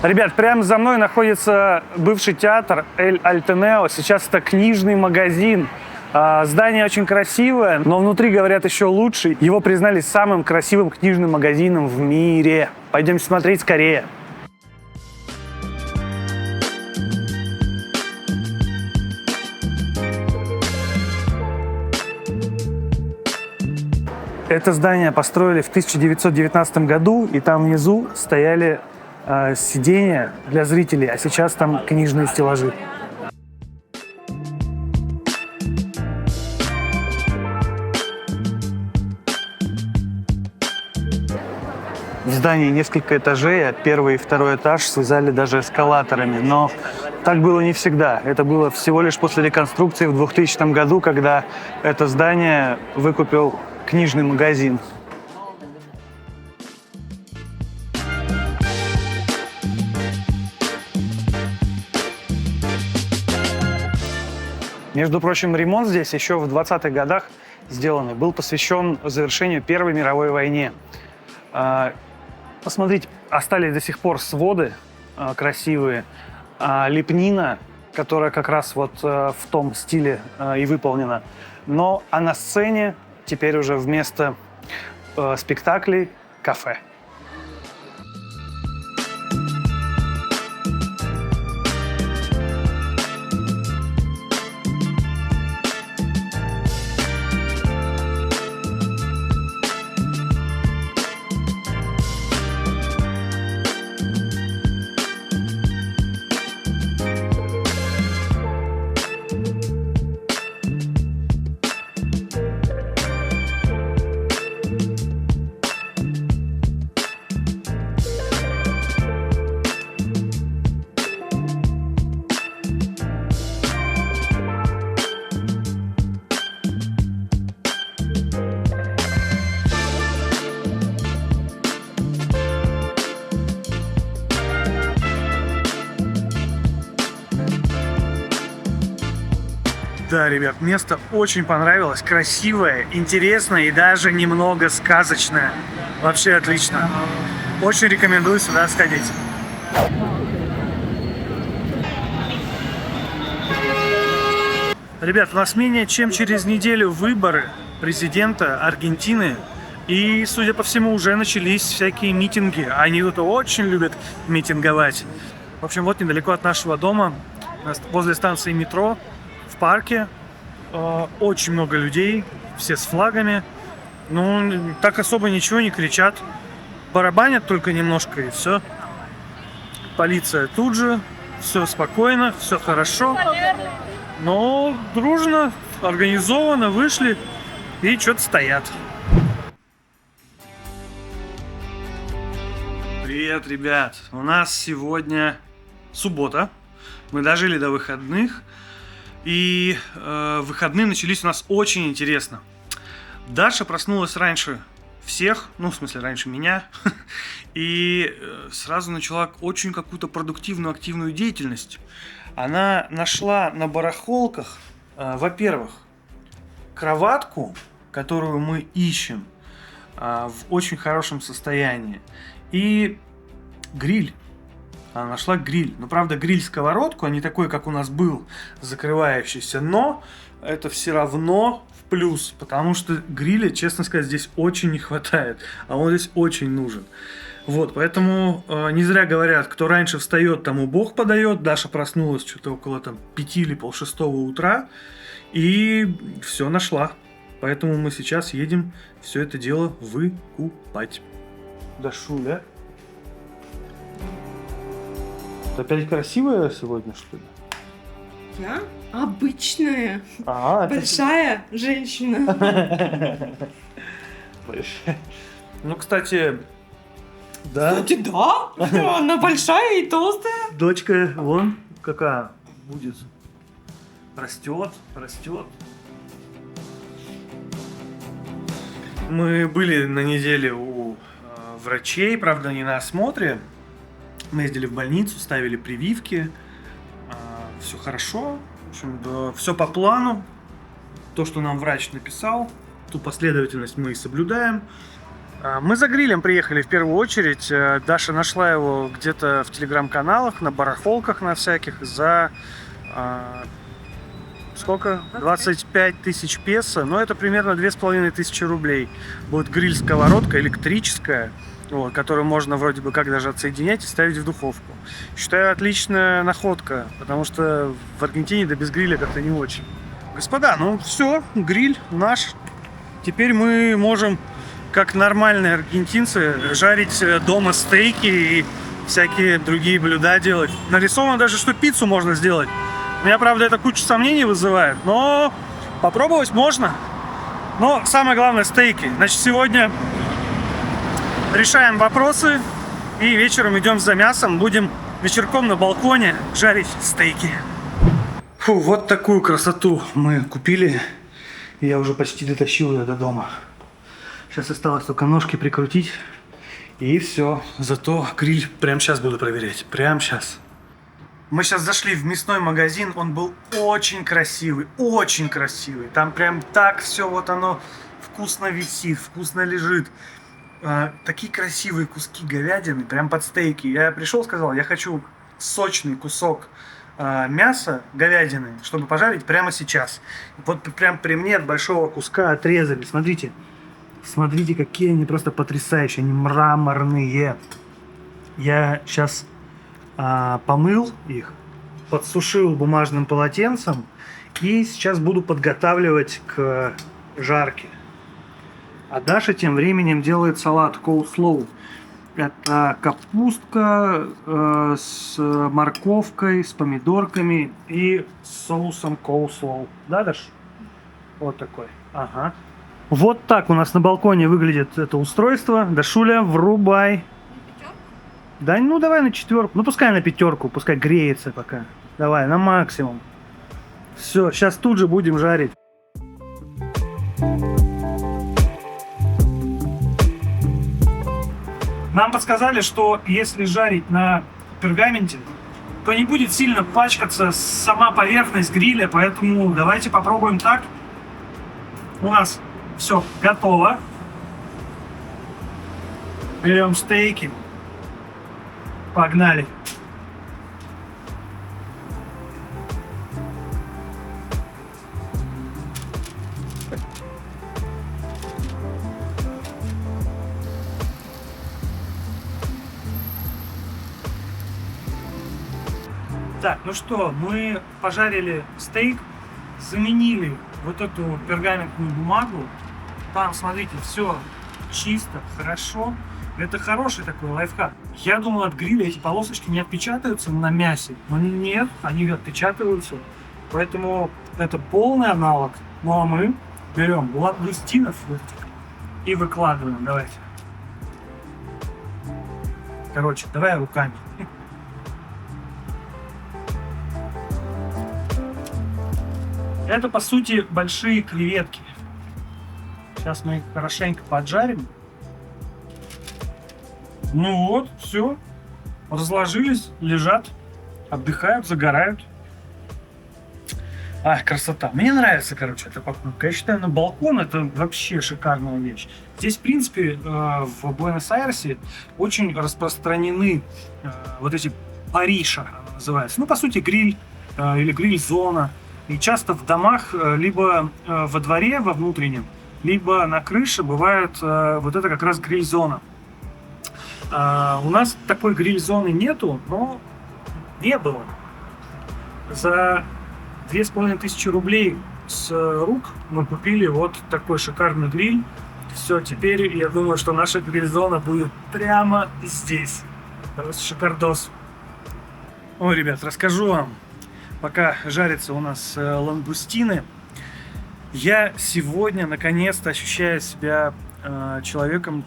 Ребят, прямо за мной находится бывший театр Эль Альтенео. Сейчас это книжный магазин. Здание очень красивое, но внутри, говорят, еще лучше. Его признали самым красивым книжным магазином в мире. Пойдемте смотреть скорее. Это здание построили в 1919 году, и там внизу стояли сиденья для зрителей, а сейчас там книжные стеллажи. В здании несколько этажей, а первый и второй этаж связали даже эскалаторами. Но так было не всегда. Это было всего лишь после реконструкции в 2000 году, когда это здание выкупил книжный магазин. Между прочим, ремонт здесь еще в 20-х годах сделанный был посвящен завершению Первой мировой войне. Посмотрите, остались до сих пор своды красивые, лепнина, которая как раз вот в том стиле и выполнена. А на сцене теперь уже вместо спектаклей кафе. Да, ребят, место очень понравилось, красивое, интересное и даже немного сказочное. Вообще отлично. Очень рекомендую сюда сходить. Ребят, у нас менее чем через неделю выборы президента Аргентины. И, судя по всему, уже начались всякие митинги. Они тут очень любят митинговать. В общем, вот недалеко от нашего дома, возле станции метро, в парке, очень много людей, все с флагами. Так особо ничего не кричат. Барабанят только немножко и все. Полиция тут же, все спокойно, все хорошо. Но дружно, организованно вышли и что-то стоят. Привет, ребят! У нас сегодня суббота. Мы дожили до выходных. И выходные начались у нас очень интересно. Даша проснулась раньше всех, в смысле раньше меня, и сразу начала очень какую-то продуктивную, активную деятельность. Она нашла на барахолках, во-первых, кроватку, которую мы ищем, в очень хорошем состоянии, и гриль. Она нашла гриль. Правда, гриль-сковородку, а не такой, как у нас был, закрывающийся. Но это все равно в плюс, потому что гриля, честно сказать, здесь очень не хватает. А он здесь очень нужен. Поэтому не зря говорят, кто раньше встает, тому Бог подает. Даша проснулась что-то около 5 или полшестого утра. И все нашла. Поэтому мы сейчас едем все это дело выкупать. Дашуля. Опять красивая сегодня, что ли? Я обычная, большая женщина. Кстати, да. Кстати, да. Она большая и толстая. Дочка, вон, какая будет. Растет. Мы были на неделе у врачей, правда, не на осмотре. Мы ездили в больницу, ставили прививки. Все хорошо. В общем, все по плану. То, что нам врач написал, ту последовательность мы и соблюдаем. Мы за грилем приехали в первую очередь. Даша нашла его где-то в телеграм-каналах, на барахолках на всяких за сколько? 25 тысяч песо. Но это примерно 2500 рублей. Будет гриль-сковородка электрическая, вот, которую можно вроде бы как даже отсоединять и ставить в духовку. Считаю, отличная находка, потому что в Аргентине да без гриля как-то не очень. Господа, ну все, гриль наш. Теперь мы можем, как нормальные аргентинцы, жарить дома стейки и всякие другие блюда делать. Нарисовано даже, что пиццу можно сделать. У меня, правда, это кучу сомнений вызывает, но попробовать можно. Но самое главное — стейки. Значит, сегодня решаем вопросы и вечером идем за мясом. Будем вечерком на балконе жарить стейки. Фу, вот такую красоту мы купили. Я уже почти дотащил ее до дома. Сейчас осталось только ножки прикрутить. И все. Зато гриль прямо сейчас буду проверять. Прямо сейчас. Мы сейчас зашли в мясной магазин. Он был очень красивый. Очень красивый. Там прям так все вот оно вкусно висит, вкусно лежит. Такие красивые куски говядины. Прям под стейки. Я пришел, сказал, я хочу сочный кусок мясо говядины, чтобы пожарить прямо сейчас. Вот прям при мне от большого куска отрезали. Смотрите. Смотрите, какие они просто потрясающие. Они мраморные. Я сейчас помыл их, подсушил бумажным полотенцем и сейчас буду подготавливать к жарке. А Даша тем временем делает салат coleslaw. Это капустка с морковкой, с помидорками и с соусом coleslaw. Да, Даш? Вот такой. Ага. Вот так у нас на балконе выглядит это устройство. Дашуля, врубай. Да ну давай на 4. Ну пускай на 5, пускай греется пока. Давай, на максимум. Все, сейчас тут же будем жарить. Нам подсказали, что если жарить на пергаменте, то не будет сильно пачкаться сама поверхность гриля, поэтому давайте попробуем так. У нас все готово. Берем стейки. Погнали. Так, ну что, мы пожарили стейк, заменили вот эту пергаментную бумагу. Там, смотрите, все чисто, хорошо. Это хороший такой лайфхак. Я думал, от гриля эти полосочки не отпечатаются на мясе. Но нет, они отпечатываются. Поэтому это полный аналог. Ну а мы берем лангустинов и выкладываем. Давайте. Короче, давай руками. Это, по сути, большие креветки. Сейчас мы их хорошенько поджарим. Ну вот, все. Разложились, лежат, отдыхают, загорают. Ах, красота. Мне нравится, короче, эта покупка. Я считаю, на балкон это вообще шикарная вещь. Здесь, в принципе, в Буэнос-Айресе очень распространены вот эти париша, называется. Ну, по сути, гриль или гриль-зона. И часто в домах либо во дворе, во внутреннем, либо на крыше бывает вот это как раз гриль-зона. У нас такой гриль-зоны нету, но не было. За 2500 рублей с рук мы купили вот такой шикарный гриль. Все, теперь я думаю, что наша гриль-зона будет прямо здесь. Просто шикардос. Ой, ребят, расскажу вам. Пока жарятся у нас лангустины, я сегодня наконец-то ощущаю себя человеком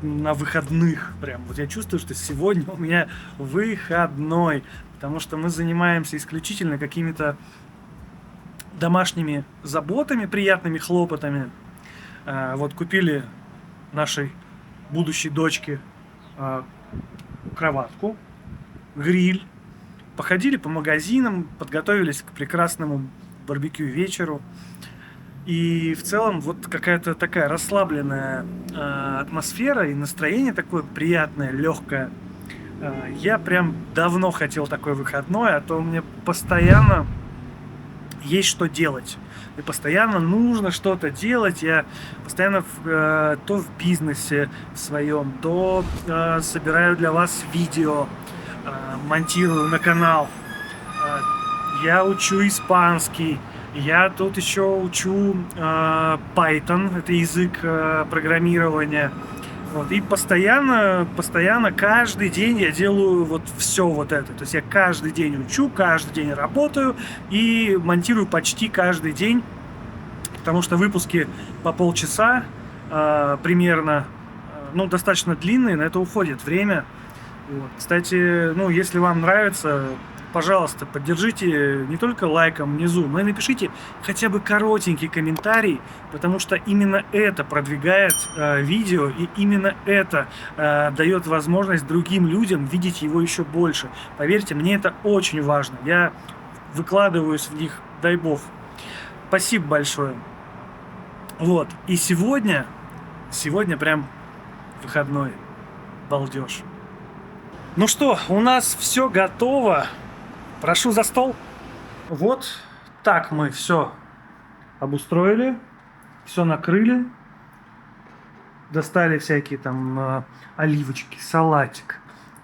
на выходных. Прям вот я чувствую, что сегодня у меня выходной, потому что мы занимаемся исключительно какими-то домашними заботами, приятными хлопотами. Вот купили нашей будущей дочке кроватку, гриль. Походили по магазинам, подготовились к прекрасному барбекю вечеру. И в целом вот какая-то такая расслабленная атмосфера и настроение такое приятное, легкое. Я прям давно хотел такой выходной, а то мне постоянно есть что делать. И постоянно нужно что-то делать. Я постоянно то в бизнесе в своем, то собираю для вас видео, монтирую на канал. Я учу испанский. Я тут еще учу Python, это язык программирования. Вот, и постоянно, каждый день я делаю вот все вот это. То есть я каждый день учу, каждый день работаю и монтирую почти каждый день. Потому что выпуски по полчаса примерно, ну, достаточно длинные, на это уходит время. Вот. Кстати, ну, если вам нравится, пожалуйста, поддержите не только лайком внизу, но и напишите хотя бы коротенький комментарий, потому что именно это продвигает видео, и именно это дает возможность другим людям видеть его еще больше. Поверьте, мне это очень важно. Я выкладываюсь в них, дай бог. Спасибо большое. Вот. И сегодня прям выходной. Балдеж. Ну что, у нас все готово. Прошу за стол. Вот так мы все обустроили, все накрыли, достали всякие там оливочки, салатик.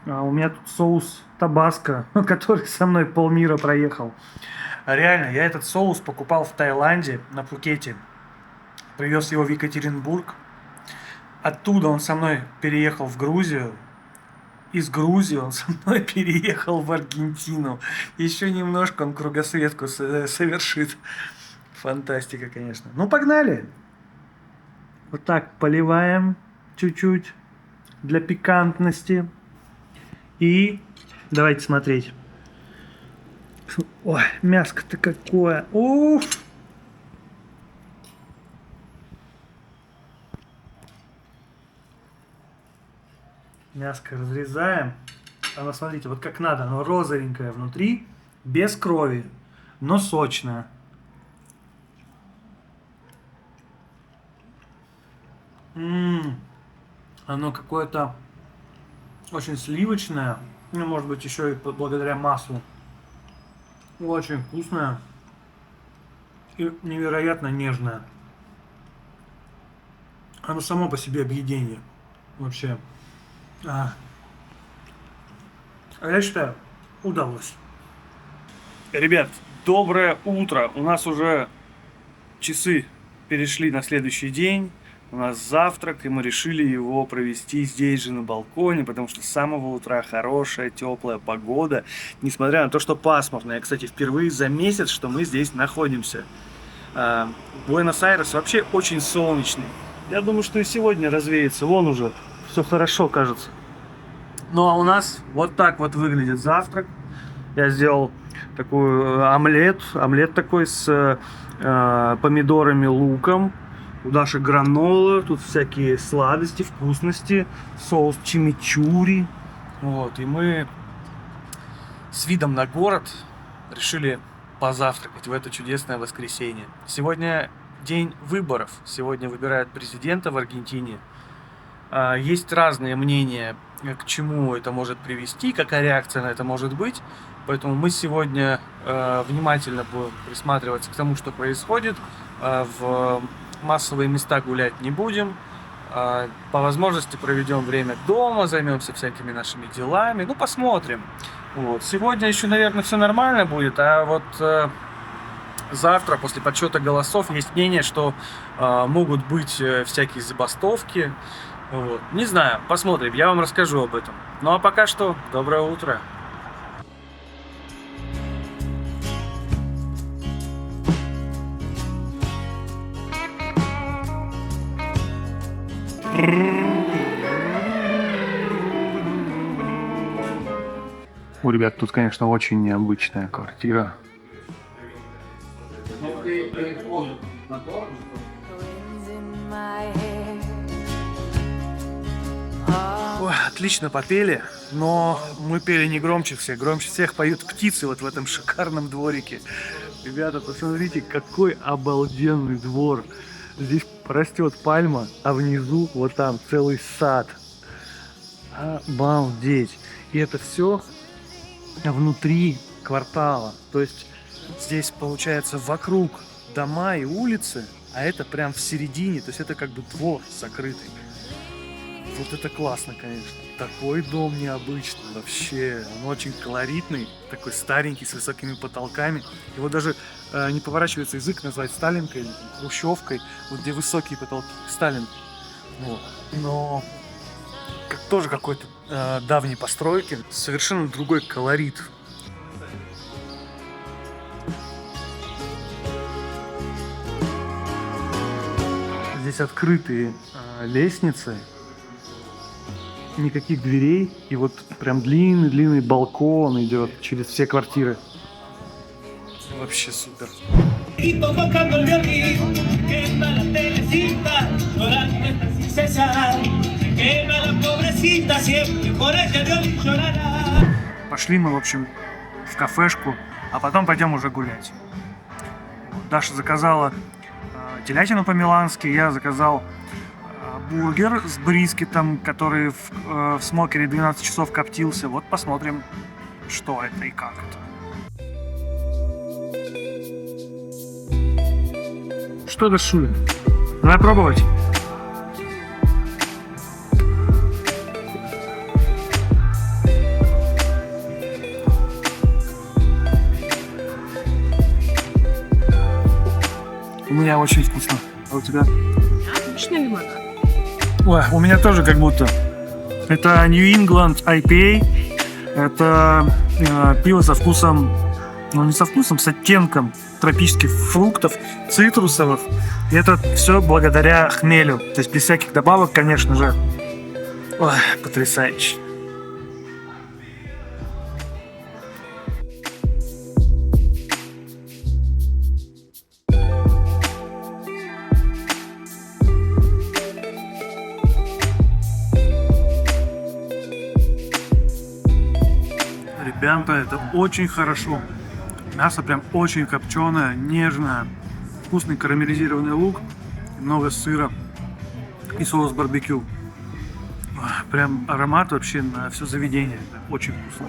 У меня тут соус табаско, который со мной полмира проехал. Реально, я этот соус покупал в Таиланде, на Пхукете. Привез его в Екатеринбург. Оттуда он со мной переехал в Грузию. Из Грузии он со мной переехал в Аргентину. Еще немножко он кругосветку совершит. Фантастика, конечно. Ну, погнали. Вот так поливаем чуть-чуть для пикантности. И давайте смотреть. Ой, мяско-то какое. Уф! Мяско разрезаем. Оно, смотрите, вот как надо. Оно розовенькое внутри, без крови, но сочное. Оно какое-то очень сливочное. Ну, может быть, еще и благодаря маслу. Очень вкусное. И невероятно нежное. Оно само по себе объедение. Вообще. А я считаю, удалось. Ребят, доброе утро. У нас уже часы перешли на следующий день. У нас завтрак, и мы решили его провести здесь же на балконе, потому что с самого утра хорошая, теплая погода, несмотря на то, что пасмурно. Я, кстати, впервые за месяц, что мы здесь находимся. Буэнос-Айрес вообще очень солнечный. Я думаю, что и сегодня развеется. Вон уже все хорошо, кажется. Ну, а у нас вот так вот выглядит завтрак. Я сделал такой омлет. Омлет такой с помидорами, луком. У Даши гранола, тут всякие сладости, вкусности, соус чимичури. Вот, и мы с видом на город решили позавтракать в это чудесное воскресенье. Сегодня день выборов. Сегодня выбирают президента в Аргентине. Есть разные мнения, к чему это может привести, какая реакция на это может быть. Поэтому мы сегодня внимательно будем присматриваться к тому, что происходит. В массовые места гулять не будем. По возможности проведем время дома, займемся всякими нашими делами. Ну, посмотрим. Вот. Сегодня еще, наверное, все нормально будет, а вот завтра, после подсчета голосов, есть мнение, что могут быть всякие забастовки. Вот. Не знаю, посмотрим, я вам расскажу об этом. Ну, а пока что, доброе утро. У ребят тут, конечно, очень необычная квартира. Ой, отлично попели, но мы пели не громче всех. Громче всех поют птицы вот в этом шикарном дворике. Ребята, посмотрите, какой обалденный двор. Здесь растет пальма, а внизу вот там целый сад. Обалдеть. И это все внутри квартала. То есть здесь получается вокруг дома и улицы, а это прям в середине. То есть это как бы двор закрытый. Вот это классно, конечно. Такой дом необычный вообще. Он очень колоритный, такой старенький, с высокими потолками. Его даже не поворачивается язык назвать Сталинкой или Хрущевкой, вот где высокие потолки. Сталин. Вот. Но тоже какой-то давней постройки, совершенно другой колорит. Здесь открытые лестницы, никаких дверей, и вот прям длинный-длинный балкон идет через все квартиры. Вообще супер. Пошли мы, в общем, в кафешку, а потом пойдем уже гулять. Даша заказала телятину по-милански, я заказал бургер с брискетом, который в смокере 12 часов коптился. Вот посмотрим, что это и как это. Что, Дашуля? Давай пробовать. У меня очень вкусно. А у тебя? Отличный лимонад. Ой, у меня тоже как будто. Это New England IPA. Это пиво со вкусом, ну не со вкусом, с оттенком тропических фруктов, цитрусовых. И это все благодаря хмелю. То есть без всяких добавок, конечно же. Ой, потрясающе. Ребята, это очень хорошо. Мясо прям очень копченое, нежное. Вкусный карамелизированный лук, много сыра и соус барбекю. Прям аромат вообще на все заведение. Очень вкусно.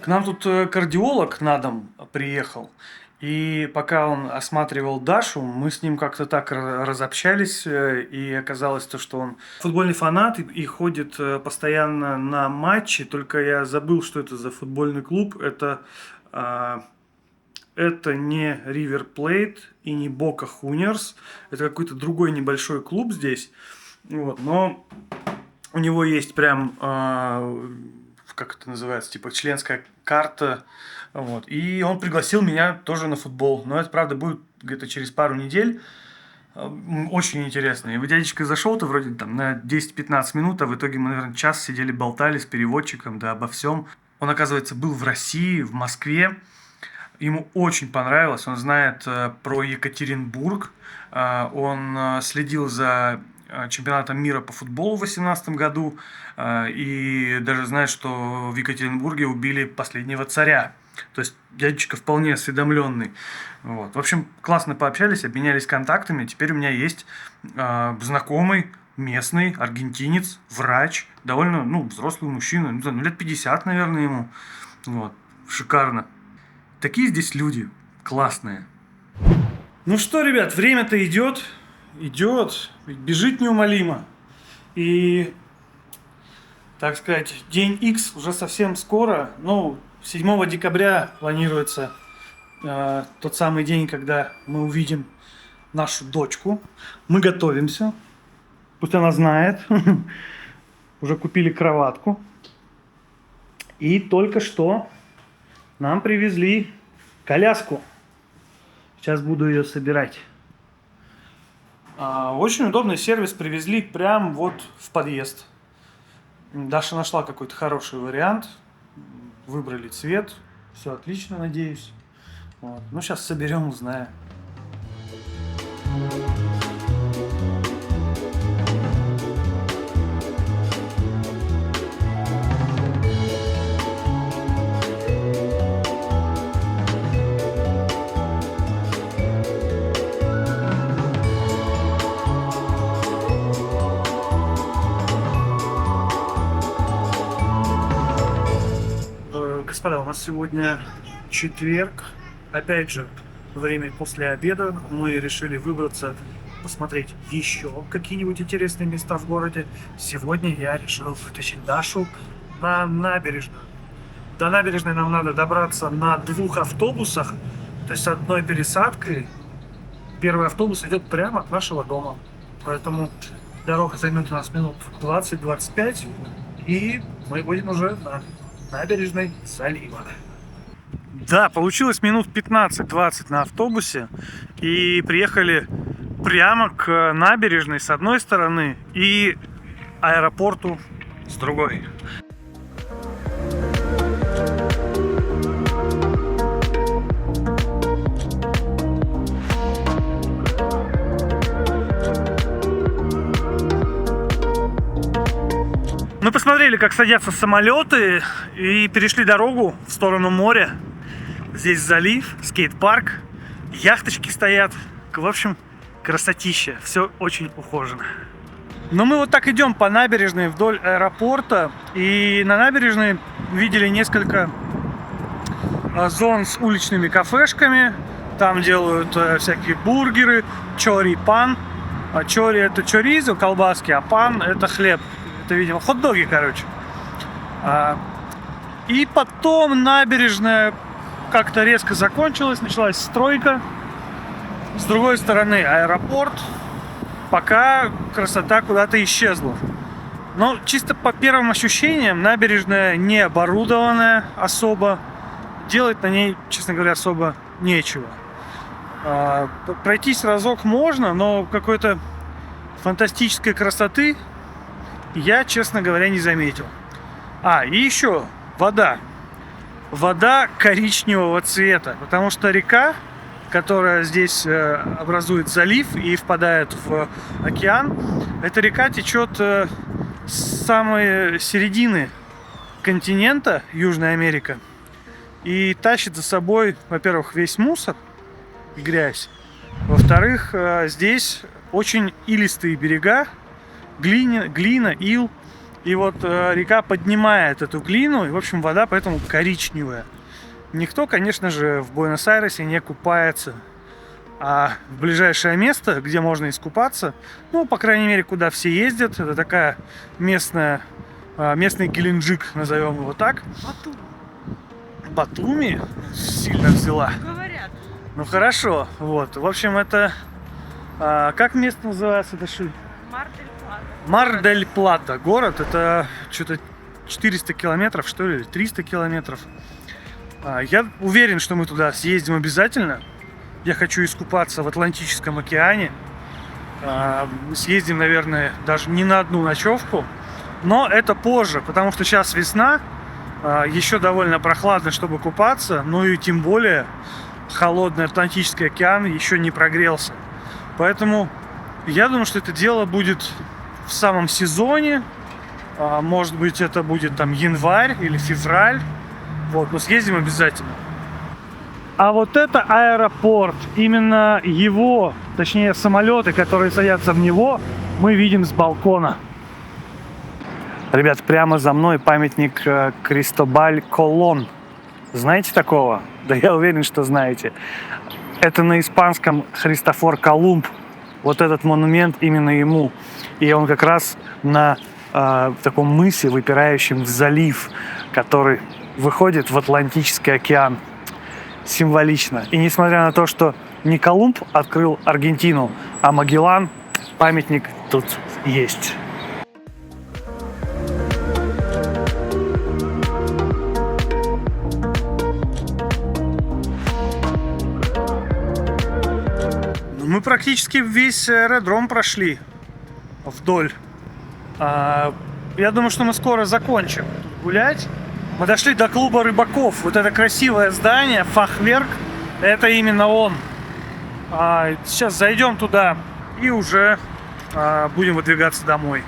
К нам тут кардиолог на дом приехал, и пока он осматривал Дашу, мы с ним как-то так разобщались, и оказалось то, что он футбольный фанат и ходит постоянно на матчи, только я забыл, что это за футбольный клуб. Это не River Plate и не Boca Juniors, это какой-то другой небольшой клуб здесь, вот, но у него есть прям... как это называется, типа членская карта, вот, и он пригласил меня тоже на футбол, но это, правда, будет где-то через пару недель, очень интересно, и дядечка зашел-то вроде там на 10-15 минут, а в итоге мы, наверное, час сидели, болтали с переводчиком, да, обо всем. Он, оказывается, был в России, в Москве, ему очень понравилось, он знает про Екатеринбург, он следил за чемпионатом мира по футболу в 2018 году, и даже знает, что в Екатеринбурге убили последнего царя. То есть дядечка вполне осведомленный. Вот. В общем, классно пообщались, обменялись контактами. Теперь у меня есть знакомый местный аргентинец, врач, довольно взрослый мужчина, лет 50, наверное, ему. Вот. Шикарно. Такие здесь люди классные. Ну что, ребят, время-то идет, бежит неумолимо. И, так сказать, день X уже совсем скоро. 7 декабря планируется тот самый день, когда мы увидим нашу дочку. Мы готовимся. Пусть она знает. Уже купили кроватку. И только что нам привезли коляску. Сейчас буду ее собирать. Очень удобный сервис, привезли прям вот в подъезд. Даша нашла какой-то хороший вариант, выбрали цвет, все отлично, надеюсь. Вот. Ну, сейчас соберем, узнаем. Господа, у нас сегодня четверг, опять же, время после обеда. Мы решили выбраться, посмотреть еще какие-нибудь интересные места в городе. Сегодня я решил вытащить Дашу на набережную. До набережной нам надо добраться на 2 автобусах, то есть с одной пересадкой. Первый автобус идет прямо от нашего дома, поэтому дорога займет у нас минут 20-25, и мы будем уже на набережной залива. Да, получилось минут 15-20 на автобусе, и приехали прямо к набережной с одной стороны и аэропорту с другой. Мы посмотрели, как садятся самолеты, и перешли дорогу в сторону моря. Здесь залив, скейт-парк, яхточки стоят. В общем, красотища, все очень ухожено. Но мы вот так идем по набережной вдоль аэропорта, и на набережной видели несколько зон с уличными кафешками. Там делают всякие бургеры, чори-пан. Чори — это чоризо, колбаски, а пан — это хлеб. Это, видимо, хот-доги, короче. И потом набережная как-то резко закончилась, началась стройка. С другой стороны аэропорт, пока красота куда-то исчезла. Но чисто по первым ощущениям, набережная не оборудованная особо. Делать на ней, честно говоря, особо нечего. Пройтись разок можно, но какой-то фантастической красоты я, честно говоря, не заметил. И еще вода. Вода коричневого цвета, потому что река, которая здесь образует залив и впадает в океан, эта река течет с самой середины континента Южная Америка и тащит за собой, во-первых, весь мусор и грязь, во-вторых, здесь очень илистые берега, глина, ил. И вот река поднимает эту глину, и, в общем, вода поэтому коричневая. Никто, конечно же, в Буэнос-Айресе не купается. А в ближайшее место, где можно искупаться, ну, по крайней мере, куда все ездят, это такая местный Геленджик, назовем его так. Батуми сильно взяла. Говорят. Ну, хорошо, вот. В общем, это... как место называется, Даши? Мар-дель-Плата. Город, это что-то 400 километров, что ли, 300 километров. Я уверен, что мы туда съездим обязательно. Я хочу искупаться в Атлантическом океане. Мы съездим, наверное, даже не на одну ночевку. Но это позже, потому что сейчас весна. Еще довольно прохладно, чтобы купаться. Ну и тем более холодный Атлантический океан еще не прогрелся. Поэтому я думаю, что это дело будет в самом сезоне. Может быть, это будет там январь или февраль. Вот, но съездим обязательно. А вот это аэропорт. Именно его, точнее самолеты, которые садятся в него, мы видим с балкона. Ребят, прямо за мной памятник Кристобаль Колон. Знаете такого? Да я уверен, что знаете. Это на испанском Христофор Колумб. Вот этот монумент именно ему. И он как раз на таком мысе, выпирающем в залив, который выходит в Атлантический океан. Символично. И несмотря на то, что не Колумб открыл Аргентину, а Магеллан, памятник тут есть. Мы практически весь аэродром прошли вдоль. Я думаю, что мы скоро закончим гулять. Мы дошли до клуба рыбаков. Вот это красивое здание, Фахверк, это именно он. Сейчас зайдем туда и уже будем выдвигаться домой.